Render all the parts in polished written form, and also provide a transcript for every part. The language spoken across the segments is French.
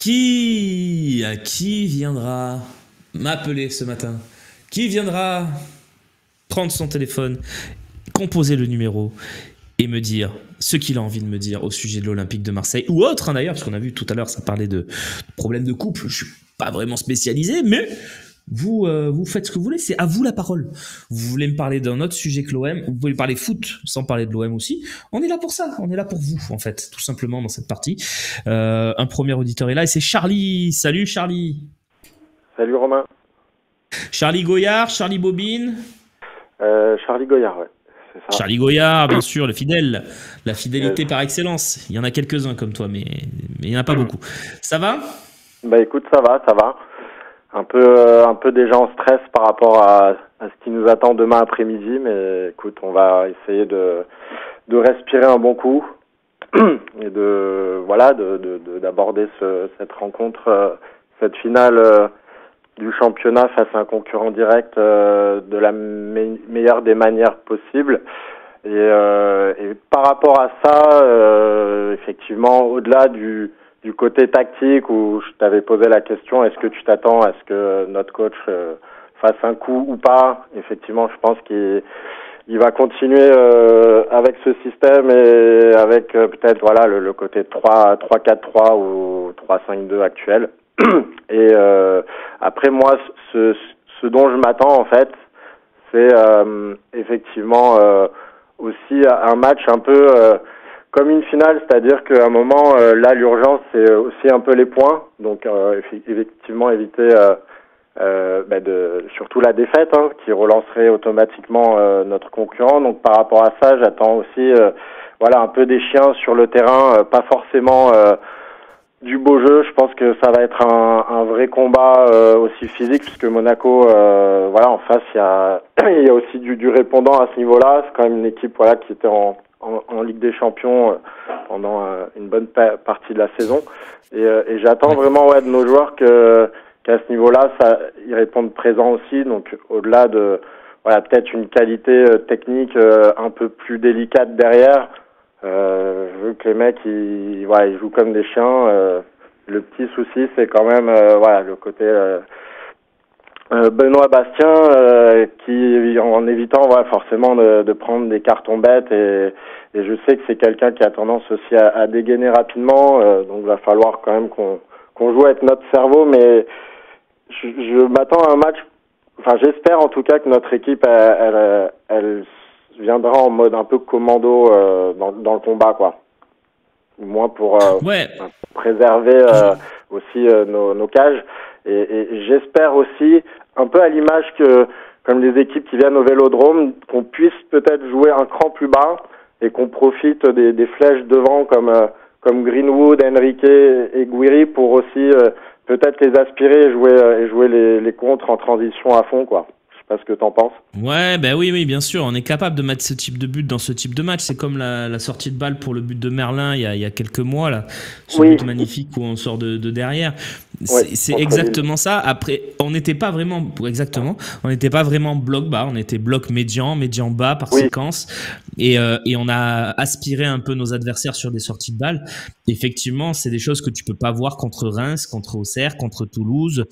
Qui viendra m'appeler ce matin? Qui viendra prendre son téléphone, composer le numéro et me dire ce qu'il a envie de me dire au sujet de l'Olympique de Marseille ou autre, hein, d'ailleurs, parce qu'on a vu tout à l'heure, ça parlait de problèmes de couple. Je suis pas vraiment spécialisé, mais vous faites ce que vous voulez, c'est à vous la parole. Vous voulez me parler d'un autre sujet que l'OM, vous pouvez parler foot sans parler de l'OM aussi. On est là pour ça, on est là pour vous, en fait, tout simplement dans cette partie. Un premier auditeur est là et c'est Charlie. Salut Charlie. Salut Romain. Charlie Goyard, Charlie Bobine. Charlie Goyard, ouais. C'est ça. Charlie Goyard, bien sûr, le fidèle. La fidélité par excellence. Il y en a quelques-uns comme toi, mais il n'y en a pas beaucoup. Ça va? Bah écoute, ça va. Un peu déjà en stress par rapport à ce qui nous attend demain après-midi, mais écoute, on va essayer de respirer un bon coup et d'aborder cette rencontre, cette finale du championnat face à un concurrent direct de la meilleure des manières possibles. Et par rapport à ça, effectivement, au-delà du côté tactique où je t'avais posé la question, est-ce que tu t'attends à ce que notre coach fasse un coup ou pas? Effectivement, je pense qu'il va continuer avec ce système et avec peut-être le côté 3-4-3 ou 3-5-2 actuel. Et après moi, ce dont je m'attends en fait, c'est effectivement aussi un match un peu comme une finale, c'est-à-dire qu'à un moment, là, l'urgence, c'est aussi un peu les points. Donc, effectivement, éviter surtout la défaite, hein, qui relancerait automatiquement notre concurrent. Donc, par rapport à ça, j'attends aussi un peu des chiens sur le terrain, pas forcément du beau jeu. Je pense que ça va être un vrai combat aussi physique, puisque Monaco, en face, il y a aussi du répondant à ce niveau-là. C'est quand même une équipe qui était en Ligue des Champions pendant une bonne partie de la saison. Et j'attends vraiment de nos joueurs qu'à ce niveau-là, ils répondent présents aussi. Donc au-delà de peut-être une qualité technique un peu plus délicate derrière, je veux que les mecs ils jouent comme des chiens. Le petit souci, c'est quand même le côté Benoît Bastien, qui en évitant forcément de prendre des cartons bêtes, et je sais que c'est quelqu'un qui a tendance aussi à dégainer rapidement, donc il va falloir quand même qu'on joue avec notre cerveau, mais je m'attends à un match, j'espère en tout cas que notre équipe elle viendra en mode un peu commando dans le combat, quoi. Au moins pour préserver aussi nos cages. Et j'espère aussi, un peu à l'image que, comme les équipes qui viennent au Vélodrome, qu'on puisse peut-être jouer un cran plus bas et qu'on profite des flèches devant comme Greenwood, Enrique et Guiri pour aussi peut-être les aspirer et jouer les contres en transition à fond, quoi. Je sais pas ce que t'en penses. Ouais, oui, bien sûr. On est capable de mettre ce type de but dans ce type de match. C'est comme la sortie de balle pour le but de Merlin il y a quelques mois, là. Ce but magnifique où on sort de derrière. C'est exactement ça. Après, on n'était pas vraiment bloc bas. On était bloc médian bas par séquence. Et on a aspiré un peu nos adversaires sur des sorties de balle. Effectivement, c'est des choses que tu peux pas voir contre Reims, contre Auxerre, contre Toulouse.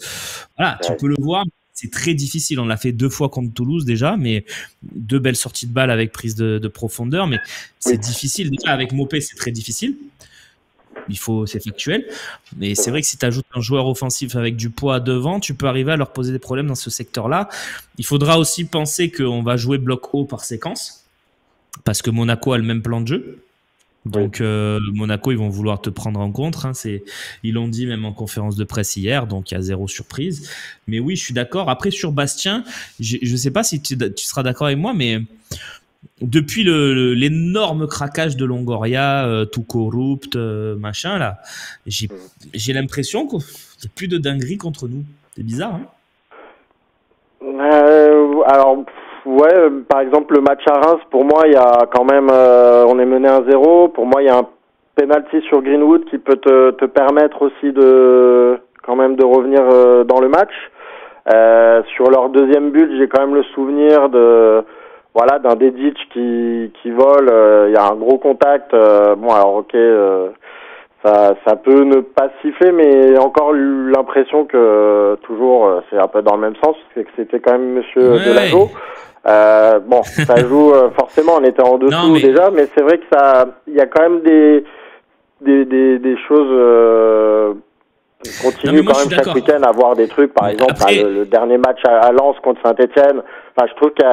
Voilà, tu peux le voir. C'est très difficile. On l'a fait 2 fois contre Toulouse déjà, mais 2 belles sorties de balle avec prise de profondeur. Mais c'est difficile. Déjà, avec Mopé, c'est très difficile. C'est factuel. Mais c'est vrai que si tu ajoutes un joueur offensif avec du poids devant, tu peux arriver à leur poser des problèmes dans ce secteur-là. Il faudra aussi penser qu'on va jouer bloc haut par séquence, parce que Monaco a le même plan de jeu. Donc Monaco, ils vont vouloir te prendre en contre, hein. Ils l'ont dit même en conférence de presse hier, donc il y a 0 surprise. Mais oui, je suis d'accord. Après, sur Bastien, je ne sais pas si tu seras d'accord avec moi, mais depuis l'énorme craquage de Longoria, tout corrupt, machin, là, j'ai l'impression qu'il n'y a plus de dinguerie contre nous. C'est bizarre, hein? Par exemple, le match à Reims, pour moi, il y a quand même, on est mené 1-0. Pour moi, il y a un penalty sur Greenwood qui peut te permettre aussi de revenir dans le match. Sur leur deuxième but, j'ai quand même le souvenir d'un Dedic qui vole. Il y a un gros contact. ça peut ne pas siffler, mais encore eu l'impression que toujours c'est un peu dans le même sens, c'est que c'était quand même Monsieur Delageau. Bon, ça joue forcément, on était en dessous déjà, mais c'est vrai que il y a quand même des choses. On continue quand même chaque week-end à voir des trucs, par exemple le dernier match à Lens contre Saint-Etienne. Enfin, je trouve qu'il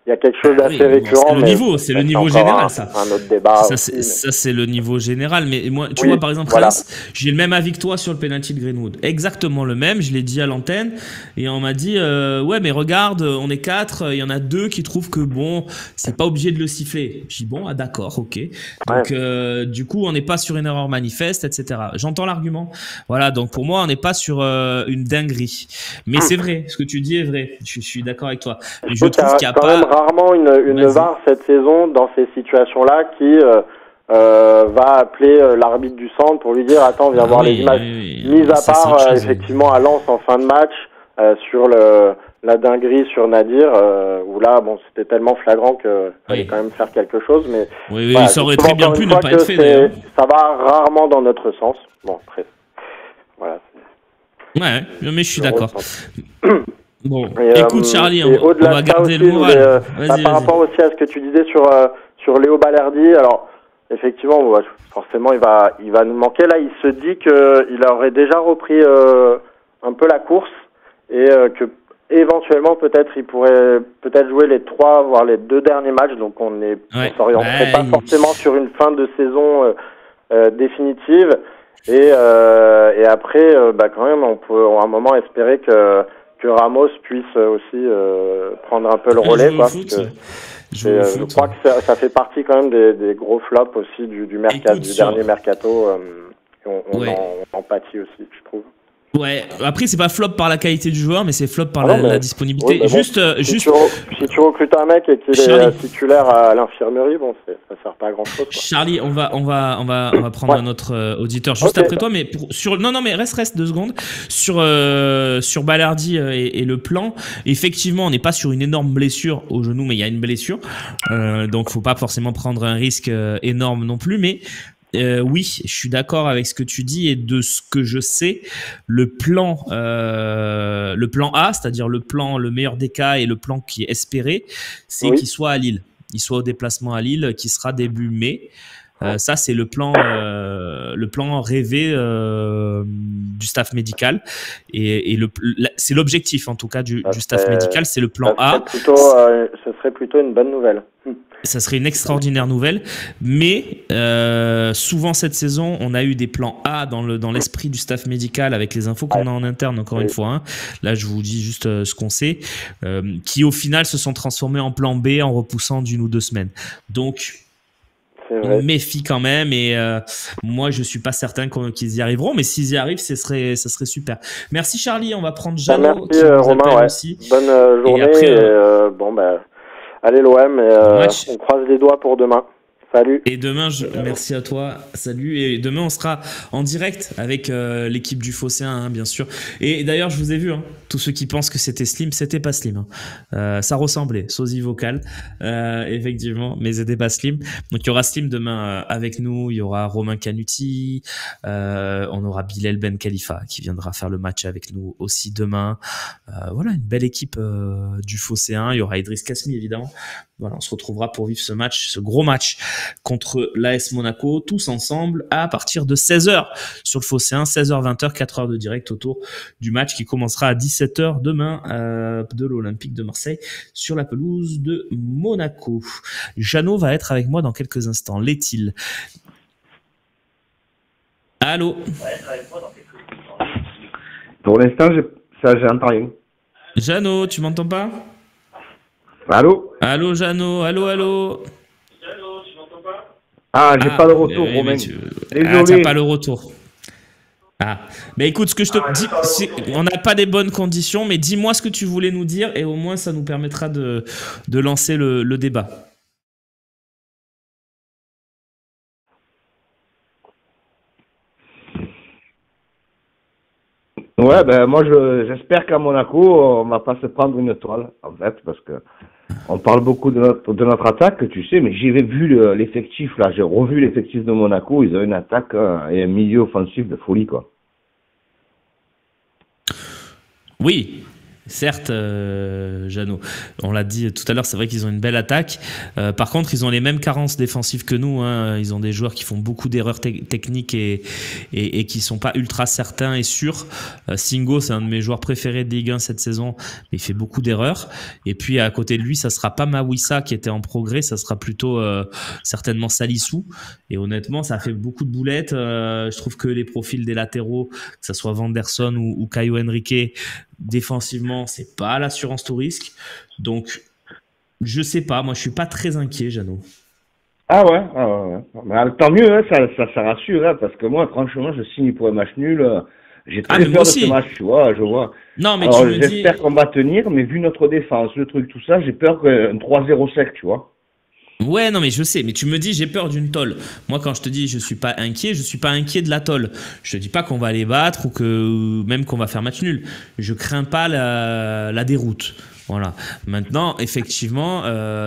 y a quelque chose d'assez récurrent. C'est le niveau général, ça. Un autre débat. Ça, c'est le niveau général. Mais moi, tu vois, par exemple, Reims, j'ai le même avis que toi sur le penalty de Greenwood. Exactement le même. Je l'ai dit à l'antenne. Et on m'a dit, ouais, mais regarde, on est 4. Il y en a 2 qui trouvent que bon, c'est pas obligé de le siffler. Je dis, bon, d'accord, ok. Donc, du coup, on n'est pas sur une erreur manifeste, etc. J'entends l'argument. Voilà. Donc, pour moi, on n'est pas sur une dinguerie. Mais c'est vrai. Ce que tu dis est vrai. Je suis d'accord avec toi. Mais je trouve qu'il n'y a pas rarement une VAR cette saison dans ces situations-là qui va appeler l'arbitre du centre pour lui dire attends, viens voir les images. Mis à part effectivement à Lens en fin de match sur la dinguerie sur Nadir où là bon c'était tellement flagrant que fallait quand même faire quelque chose, mais voilà, ça aurait très bien pu ne pas être fait d'ailleurs. Ça va rarement dans notre sens. Bon après voilà. Ouais, mais je suis d'accord. Bon, écoute Charlie, on va garder le moral. Par rapport aussi à ce que tu disais sur Léo Balerdi, alors effectivement, forcément il va nous manquer. Là, il se dit qu'il aurait déjà repris un peu la course et que éventuellement peut-être il pourrait jouer les 3 voire les 2 derniers matchs. Donc on s'orienterait pas forcément sur une fin de saison définitive. Et après, quand même, on peut à un moment espérer que Ramos puisse aussi prendre un peu le relais, quoi, parce que je crois que ça fait partie quand même des gros flops aussi du dernier mercato. On en pâtit aussi, je trouve. Ouais, après c'est pas flop par la qualité du joueur, mais c'est flop par la disponibilité. Oui, si tu recrutes un mec et qu'il est titulaire à l'infirmerie, bon, ça sert pas à grand chose, quoi. Charlie, on va prendre un autre auditeur juste après toi, mais mais reste 2 secondes sur Balerdi et le plan. Effectivement, on n'est pas sur une énorme blessure au genou, mais il y a une blessure, donc faut pas forcément prendre un risque énorme non plus, mais oui, je suis d'accord avec ce que tu dis et de ce que je sais, le plan A, c'est-à-dire le meilleur des cas et le plan qui est espéré, c'est qu'il soit à Lille. Il soit au déplacement à Lille, qui sera début mai. Ça, c'est le plan rêvé du staff médical et c'est l'objectif en tout cas du staff médical, c'est le plan A. Ce serait plutôt une bonne nouvelle. Ça serait une extraordinaire nouvelle, mais souvent cette saison, on a eu des plans A dans l'esprit du staff médical avec les infos qu'on a en interne, encore une fois. Hein. Là, je vous dis juste ce qu'on sait, qui au final se sont transformés en plan B en repoussant d'1 ou 2 semaines. Donc, on méfie quand même et moi, je suis pas certain qu'ils y arriveront, mais s'ils y arrivent, ça serait super. Merci Charlie, on va prendre Jeannot. Merci Romain, aussi. Bonne journée. Et allez l'OM, on croise les doigts pour demain. Salut. Et demain, merci à toi. Salut. Et demain, on sera en direct avec l'équipe du Phocéen, hein, bien sûr. Et d'ailleurs, je vous ai vu, hein, tous ceux qui pensent que c'était slim, c'était pas slim. Hein. Ça ressemblait, sosie vocal, effectivement, mais c'était pas slim. Donc, il y aura slim demain avec nous. Il y aura Romain Canuti. On aura Bilal Ben Khalifa qui viendra faire le match avec nous aussi demain. Voilà, une belle équipe du Phocéen. Il y aura Idriss Kasmi, évidemment. Voilà, on se retrouvera pour vivre ce gros match contre l'AS Monaco, tous ensemble, à partir de 16h sur le Phocéen, 16h-20h, 4 heures de direct autour du match qui commencera à 17h demain de l'Olympique de Marseille sur la pelouse de Monaco. Jeannot va être avec moi dans quelques instants. L'est-il? Allô? Pour l'instant, j'entends rien. Jeannot, tu m'entends pas? Allô? Allô, Jeannot? Allô? Jeannot, tu m'entends pas? Ah, j'ai pas le retour, Romain. Désolé. T'as pas le retour. Mais écoute, ce que je te dis, on n'a pas des bonnes conditions, mais dis-moi ce que tu voulais nous dire et au moins ça nous permettra de lancer le débat. Ouais, moi j'espère qu'à Monaco, on va pas se prendre une toile, en fait, parce que On parle beaucoup de notre attaque, tu sais, mais j'ai vu l'effectif, là, j'ai revu l'effectif de Monaco, ils ont une attaque et un milieu offensif de folie, quoi. Oui, certes, Jeannot. On l'a dit tout à l'heure, c'est vrai qu'ils ont une belle attaque. Par contre, ils ont les mêmes carences défensives que nous. Hein. Ils ont des joueurs qui font beaucoup d'erreurs techniques et qui sont pas ultra certains et sûrs. Singo, c'est un de mes joueurs préférés de Ligue 1 cette saison, mais il fait beaucoup d'erreurs. Et puis à côté de lui, ça sera pas Mawissa qui était en progrès, ça sera plutôt certainement Salissou. Et honnêtement, ça a fait beaucoup de boulettes. Je trouve que les profils des latéraux, que ça soit Vanderson ou Caio Henrique, défensivement, c'est pas l'assurance tout risque. Donc, je sais pas. Moi, je suis pas très inquiet, Jeannot. Ah ouais. Mais, tant mieux, hein, ça rassure, hein, parce que moi, franchement, je signe pour un match nul. J'ai très peur de ce match, tu vois, je vois. Non, mais alors, j'espère qu'on va tenir, mais vu notre défense, le truc, tout ça, j'ai peur qu'un 3-0 sec, tu vois. Ouais, non, mais je sais, mais tu me dis j'ai peur d'une tôle. Moi, quand je te dis je suis pas inquiet de la tôle. Je te dis pas qu'on va les battre ou même qu'on va faire match nul. Je crains pas la déroute. Voilà. Maintenant, effectivement,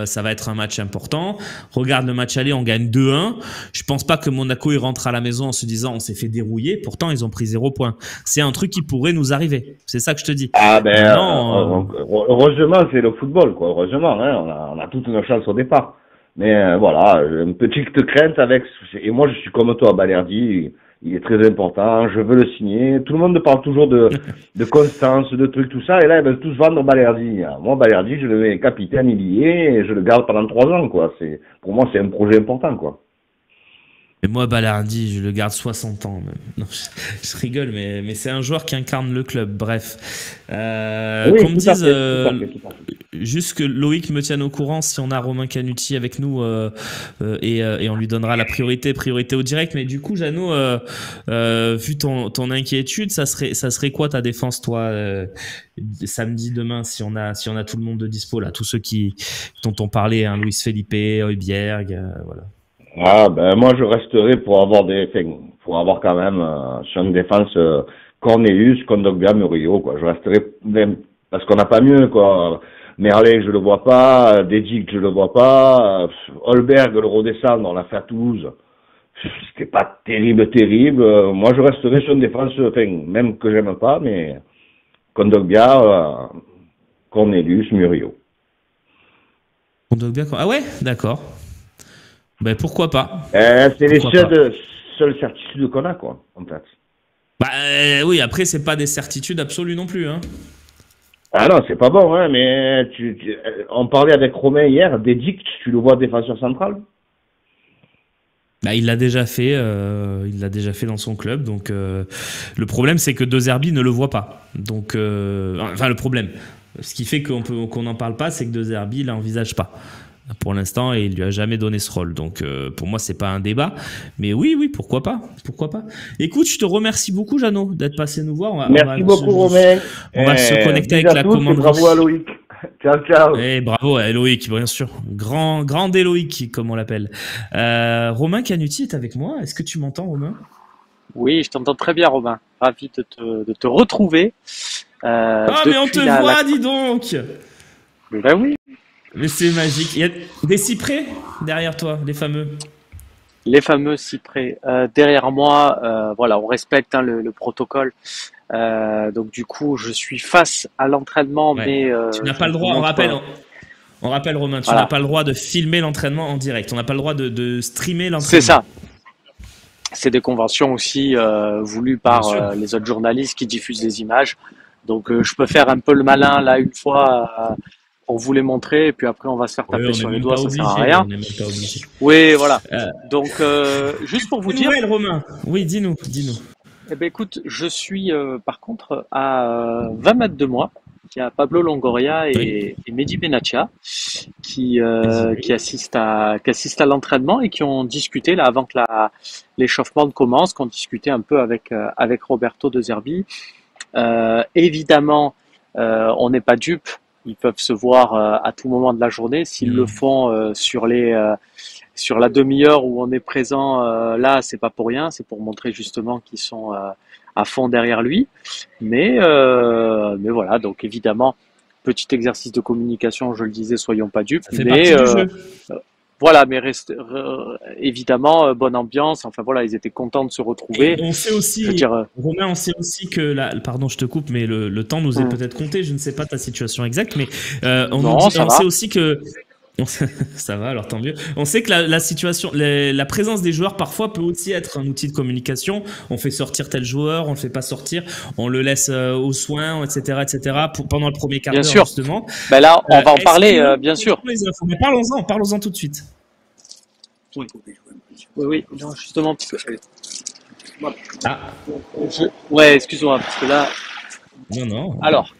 ça va être un match important. Regarde le match aller, on gagne 2-1. Je pense pas que Monaco il rentre à la maison en se disant on s'est fait dérouiller. Pourtant, ils ont pris 0 points. C'est un truc qui pourrait nous arriver. C'est ça que je te dis. Ah ben, heureusement, c'est le football, quoi. Heureusement, hein, on a toutes nos chances au départ. Mais voilà, une petite crainte avec. Et moi, je suis comme toi, Balerdi. Il est très important. Je veux le signer. Tout le monde parle toujours de constance, de trucs, tout ça. Et là, ils veulent tous vendre Balerdi. Moi, Balerdi, je le mets capitaine, il y est, et je le garde pendant 3 ans, quoi. Pour moi, c'est un projet important, quoi. Et moi, Balerdi, je le garde 60 ans même. Non, je rigole, mais c'est un joueur qui incarne le club. Bref. Oui, qu'on me dise, tout à fait. juste que Loïc me tienne au courant si on a Romain Canutti avec nous et on lui donnera la priorité au direct. Mais du coup, Jeannot, vu ton inquiétude, ça serait quoi ta défense, toi, samedi, demain, si on a tout le monde de dispo, là, tous ceux dont on parlait, hein, Luis Felipe, Højbjerg, voilà. Ah, ben, moi, je resterai pour avoir quand même, sur une défense, Cornelius, Kondogbia, Murillo, quoi. Je resterai même, parce qu'on n'a pas mieux, quoi. Merlet, je le vois pas, Dedic, je le vois pas, Holberg, le redescendre, on l'a fait à Toulouse. C'était pas terrible. Moi, je resterai sur une défense, même que j'aime pas, mais Kondogbia, Cornelius, Murillo. Kondogbia, ah ouais, d'accord. Ben pourquoi pas. C'est les seules certitudes qu'on a, quoi, en fait. Bah oui, après c'est pas des certitudes absolues non plus, hein. Ah non, c'est pas bon, hein, mais on parlait avec Romain hier, Dedic, tu le vois défenseur central? Bah, il l'a déjà fait dans son club, donc le problème c'est que De Zerbi ne le voit pas. Donc enfin le problème, ce qui fait qu'on n'en parle pas, c'est que De Zerbi l'envisage pas. Pour l'instant, il lui a jamais donné ce rôle. Donc, pour moi, c'est pas un débat. Mais oui, pourquoi pas. Écoute, je te remercie beaucoup, Jeannot, d'être passé nous voir. Merci beaucoup, Romain. On va se connecter avec la commande. Bravo à Loïc. Ciao. Et bravo à Loïc, bien sûr. Grand Loïc, comme on l'appelle. Romain Canutti est avec moi. Est-ce que tu m'entends, Romain? Oui, je t'entends très bien, Romain. Ravi de te retrouver. Mais on te voit, dis donc. Ben oui. Mais c'est magique. Il y a des cyprès derrière toi, les fameux. Les fameux cyprès. Derrière moi, voilà, on respecte le protocole. Donc du coup, je suis face à l'entraînement, ouais. Mais tu n'as pas le droit. On rappelle, Romain, tu n'as pas le droit de filmer l'entraînement en direct. On n'a pas le droit de streamer l'entraînement. C'est ça. C'est des conventions aussi voulues par les autres journalistes qui diffusent les images. Donc je peux faire un peu le malin là une fois. Pour vous les montrer, et puis après on va se faire taper sur les doigts, ça sert à rien. Oui, voilà. Donc, juste pour vous dire. Noël, Romain. Oui, dis-nous. Eh ben, écoute, je suis par contre à 20 mètres de moi. Il y a Pablo Longoria et Mehdi Benatia qui assistent à l'entraînement et qui ont discuté là avant que l'échauffement commence, qui ont discuté un peu avec Roberto De Zerbi. Évidemment, on n'est pas dupe. Ils peuvent se voir à tout moment de la journée. S'ils le font sur la demi-heure où on est présent là, c'est pas pour rien, c'est pour montrer justement qu'ils sont à fond derrière lui. Mais voilà, donc évidemment, petit exercice de communication, je le disais, soyons pas dupes. Ça fait partie du jeu. Voilà, mais évidemment, bonne ambiance. Enfin voilà, ils étaient contents de se retrouver. Et on sait aussi, Romain, on sait aussi que pardon, je te coupe, mais le temps nous est peut-être compté. Je ne sais pas ta situation exacte, mais on sait aussi que ça va, alors tant mieux. On sait que la situation, la présence des joueurs parfois peut aussi être un outil de communication. On fait sortir tel joueur, on le fait pas sortir, on le laisse aux soins, etc., pendant le premier quart d'heure justement. Ben là, on va en parler, bien sûr. Mais parlons-en tout de suite. Oui, non, justement, parce que. Ouais, excuse-moi, parce que là. Non. Alors,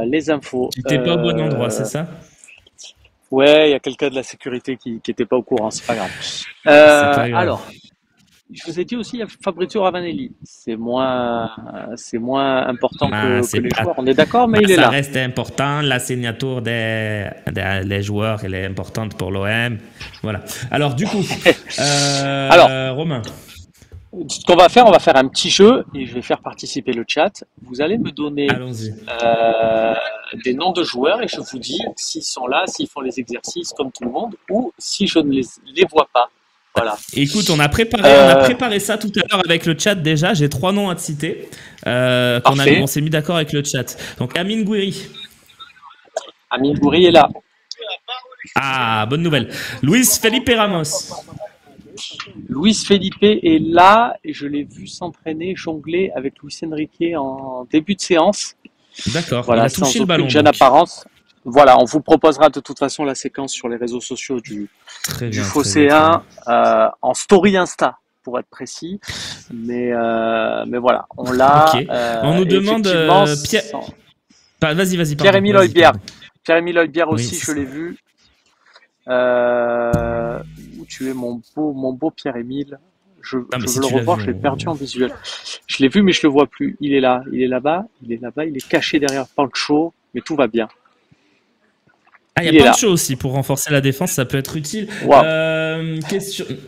les infos. Tu n'étais pas au bon endroit, c'est ça? Ouais, il y a quelqu'un de la sécurité qui était pas au courant, c'est pas grave. Alors, je vous ai dit aussi, il y a Fabrizio Ravanelli. C'est moins important que les joueurs, on est d'accord, mais il est là. Ça reste important, la signature des joueurs, elle est importante pour l'OM. Voilà. Alors, du coup, Romain. Ce qu'on va faire, on va faire un petit jeu et je vais faire participer le chat. Vous allez me donner des noms de joueurs et je vous dis s'ils sont là, s'ils font les exercices comme tout le monde ou si je ne les vois pas. Voilà. Écoute, on a préparé ça tout à l'heure avec le chat déjà. J'ai 3 noms à te citer. On s'est mis d'accord avec le chat. Donc Amine Gouiri. Amine Gouiri est là. Ah, bonne nouvelle. Luis Felipe Ramos. Luis Felipe est là et je l'ai vu s'entraîner, jongler avec Luis Enrique en début de séance. D'accord, voilà, il a touché le ballon. Jeune apparence. Voilà, on vous proposera de toute façon la séquence sur les réseaux sociaux du Phocéen en story Insta pour être précis. Mais voilà, on l'a. Okay. On nous demande Pierre. Vas-y. Pierre-Emile Højbjerg. Pierre-Emile Højbjerg aussi, je l'ai vu. Où tu es mon beau Pierre-Emile. Je veux le revoir, je l'ai perdu en visuel. Je l'ai vu, mais je le vois plus. Il est là, il est là-bas, il est caché derrière Pancho, mais tout va bien. Ah, il y a Pancho aussi pour renforcer la défense, ça peut être utile. Wow.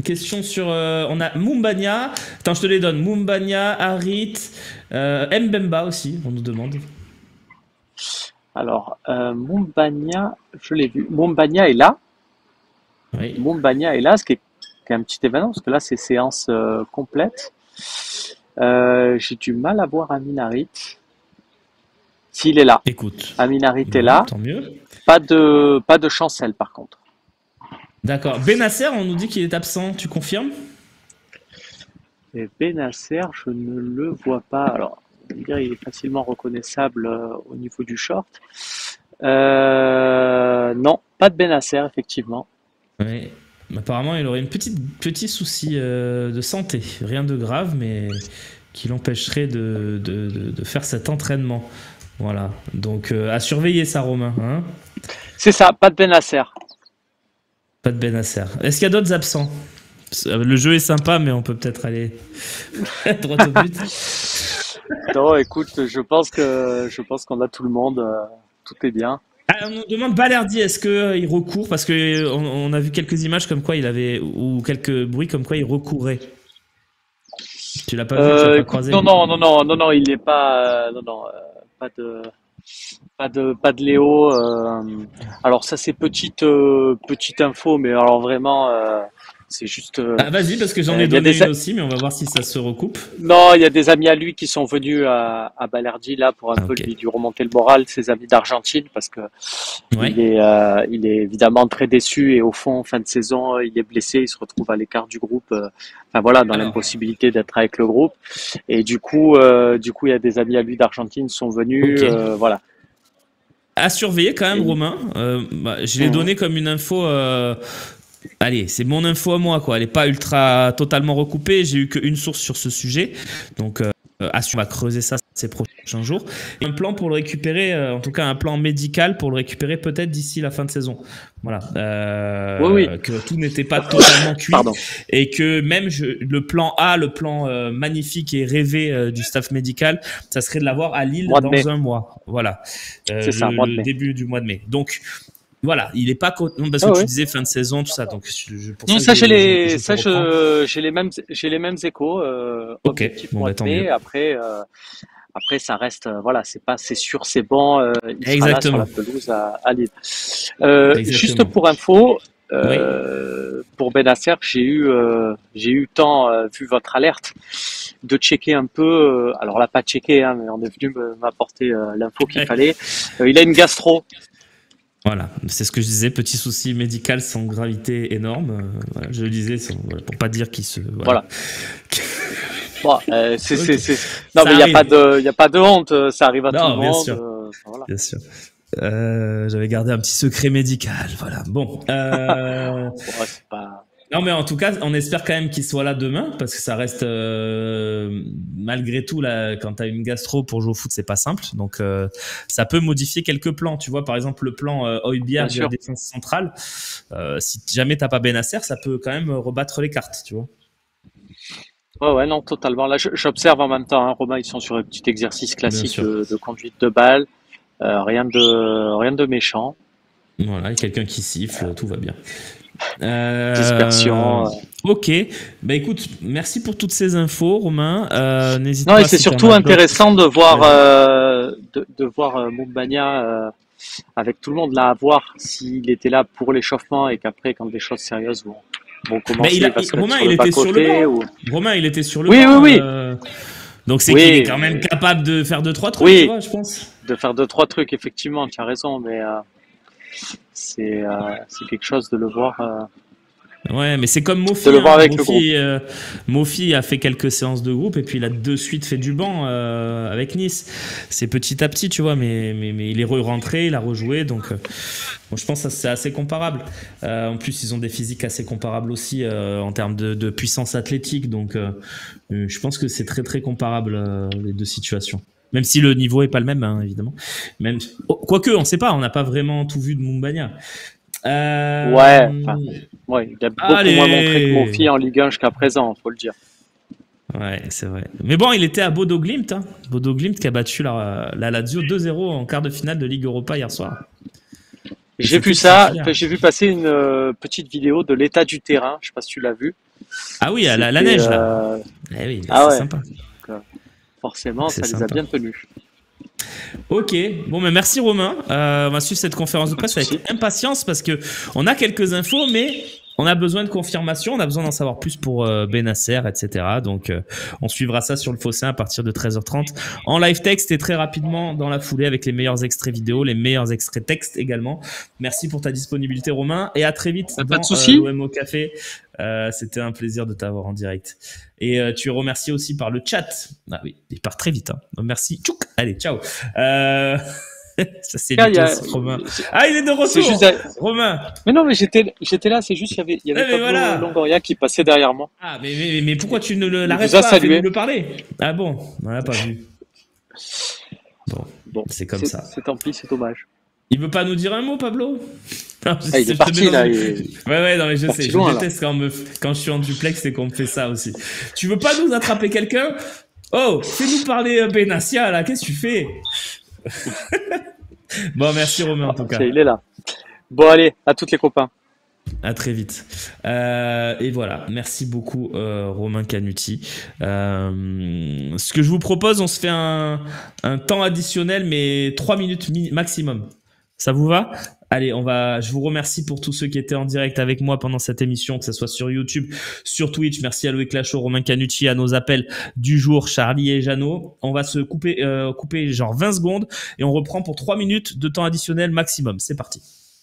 Question sur. On a Moumbagna. Attends, je te les donne. Moumbagna, Harit, Mbemba aussi, on nous demande. Alors, Moumbagna, je l'ai vu. Moumbagna est là. Oui. Moumbagna est là, ce qui est un petit événement, parce que là, c'est séance complète. J'ai du mal à voir Amin Harit. S'il est là. Écoute. Amin Harit est là. Tant mieux. Pas de Chancel, par contre. D'accord. Benasser, on nous dit qu'il est absent. Tu confirmes? Et Benasser, je ne le vois pas. Alors, on va dire il est facilement reconnaissable au niveau du short. Non, pas de Benasser, effectivement. Oui. Apparemment, il aurait petit souci de santé. Rien de grave, mais qui l'empêcherait de faire cet entraînement. Voilà. Donc, à surveiller ça, Romain. Hein, c'est ça, pas de Benasser. Pas de Benasser. Est-ce qu'il y a d'autres absents? Le jeu est sympa, mais on peut peut-être aller droit au but. Non, écoute, je pense qu'on a tout le monde. Tout est bien. Ah, on nous demande Balerdi, est-ce qu'il recourt? Parce qu'on a vu quelques images comme quoi il avait, ou quelques bruits comme quoi il recourait. Tu l'as pas vu? Tu l'as pas croisé? Non, il n'est pas. Pas de Léo. Alors ça c'est petite info, mais alors vraiment c'est juste. Vas-y, parce que j'en ai donné une aussi, mais on va voir si ça se recoupe. Non, il y a des amis à lui qui sont venus à Balerdi là pour un peu lui remonter le moral, ses amis d'Argentine, parce que il est évidemment très déçu et au fond, fin de saison, il est blessé, il se retrouve à l'écart du groupe. Enfin voilà, dans l'impossibilité d'être avec le groupe. Et du coup, il y a des amis à lui d'Argentine qui sont venus. Voilà. À surveiller quand même, Romain. Je l'ai donné comme une info. Allez, c'est mon info à moi, quoi. Elle n'est pas totalement recoupée. J'ai eu qu'une source sur ce sujet. Donc, on va creuser ça ces prochains jours. Et un plan pour le récupérer, en tout cas un plan médical pour le récupérer peut-être d'ici la fin de saison. Voilà. Que tout n'était pas totalement cuit. Pardon. Et que même le plan A, le plan magnifique et rêvé du staff médical, ça serait de l'avoir à Lille dans un mois. Voilà. C'est ça, le début du mois de mai. Donc, voilà, il est pas non, parce que tu disais fin de saison, tout ça. Donc, j'ai les mêmes échos. Ok. Bon, après, Après, ça reste, voilà, c'est sûr, c'est bon. Il sera là sur la pelouse à Lille. Juste pour info, pour Bennacer, j'ai eu temps, vu votre alerte, de checker un peu. Alors là, pas checker, hein, mais on est venu m'apporter l'info qu'il fallait. Il a une gastro. Voilà, c'est ce que je disais, petit souci médical sans gravité énorme. Voilà, je le disais pour pas dire qu'il se. Voilà. Bon, non, mais il y a pas de honte, ça arrive à tout le monde. Sûr. Voilà. Bien sûr. J'avais gardé un petit secret médical, voilà. Bon. C'est pas... Non, mais en tout cas, on espère quand même qu'il soit là demain, parce que ça reste, malgré tout, là, quand t'as une gastro pour jouer au foot, c'est pas simple. Donc, ça peut modifier quelques plans. Tu vois, par exemple, le plan Højbjerg de la défense centrale. Si jamais t'as pas Bennacer, ça peut quand même rebattre les cartes, tu vois. Ouais, non, totalement. Là, j'observe en même temps, hein, Romain, ils sont sur un petit exercice classique de conduite de balle. Rien de méchant. Voilà, et quelqu'un qui siffle, tout va bien. Dispersion. Ok, bah écoute, merci pour toutes ces infos, Romain. N'hésite non, pas. Et c'est surtout intéressant de voir, de voir Moumbagna avec tout le monde là, à voir s'il était là pour l'échauffement et qu'après, quand des choses sérieuses vont commencer. Romain, il était sur le banc. Romain, il était sur le banc. Oui. Donc c'est qu'il est quand même capable de faire 2-3 trucs, tu vois, je pense. De faire 2-3 trucs, effectivement, tu as raison, mais c'est quelque chose de le voir. Ouais, mais c'est comme Mofi. De le voir avec Mofi a fait quelques séances de groupe et puis il a de suite fait du banc avec Nice. C'est petit à petit, tu vois, mais il est rentré, il a rejoué, donc bon, je pense que c'est assez comparable. En plus, ils ont des physiques assez comparables aussi en termes de puissance athlétique, donc je pense que c'est très très comparable les deux situations. Même si le niveau est pas le même, hein, évidemment. Quoique, on sait pas, on n'a pas vraiment tout vu de Moumbagna. Ouais, il a beaucoup moins montré que Mofi en Ligue 1 jusqu'à présent, faut le dire. Ouais, c'est vrai. Mais bon, il était à Bodo Glimt, hein. Bodo Glimt qui a battu la Lazio 2-0 en quart de finale de Ligue Europa hier soir. J'ai vu ça, j'ai vu passer une petite vidéo de l'état du terrain, je sais pas si tu l'as vu. Ah oui, la neige là. Eh oui, c'est sympa. Donc, forcément, ça les a bien tenus. Ok, bon, mais merci Romain. On va suivre cette conférence de presse avec impatience parce que on a quelques infos, mais on a besoin de confirmation, on a besoin d'en savoir plus pour Bennacer, etc. Donc, on suivra ça sur le Phocéen à partir de 13h30 en live texte et très rapidement dans la foulée avec les meilleurs extraits vidéo, les meilleurs extraits texte également. Merci pour ta disponibilité, Romain, et à très vite dans l'OM Café. C'était un plaisir de t'avoir en direct. Et tu es remercié aussi par le chat. Ah oui, il part très vite. Hein. Merci. Tchouk. Allez, ciao. Ça c'est Romain. Ah, il est de retour. Romain. Mais non, mais j'étais là. C'est juste il y avait Pablo Longoria qui passait derrière moi. Ah, mais pourquoi tu ne l'arrêtes pas à le parler? Ah bon, on l'a pas vu. Bon, c'est comme ça. C'est tant pis, c'est dommage. Il veut pas nous dire un mot, Pablo? Non, il est parti là. Ouais, non, mais je sais. Je déteste quand je suis en duplex et qu'on me fait ça aussi. Tu veux pas nous attraper quelqu'un? Oh, fais-nous parler Bennacer là. Qu'est-ce que tu fais? Bon, merci Romain en tout cas. Il est là. Bon, allez, à toutes les copains. À très vite. Et voilà, merci beaucoup Romain Canuti. Ce que je vous propose, on se fait un temps additionnel, mais 3 minutes maximum. Ça vous va? Allez, je vous remercie pour tous ceux qui étaient en direct avec moi pendant cette émission, que ce soit sur YouTube, sur Twitch. Merci à Loïc Lachaud, Romain Canuti, à nos appels du jour, Charlie et Jeannot. On va se couper genre 20 secondes et on reprend pour 3 minutes de temps additionnel maximum. C'est parti.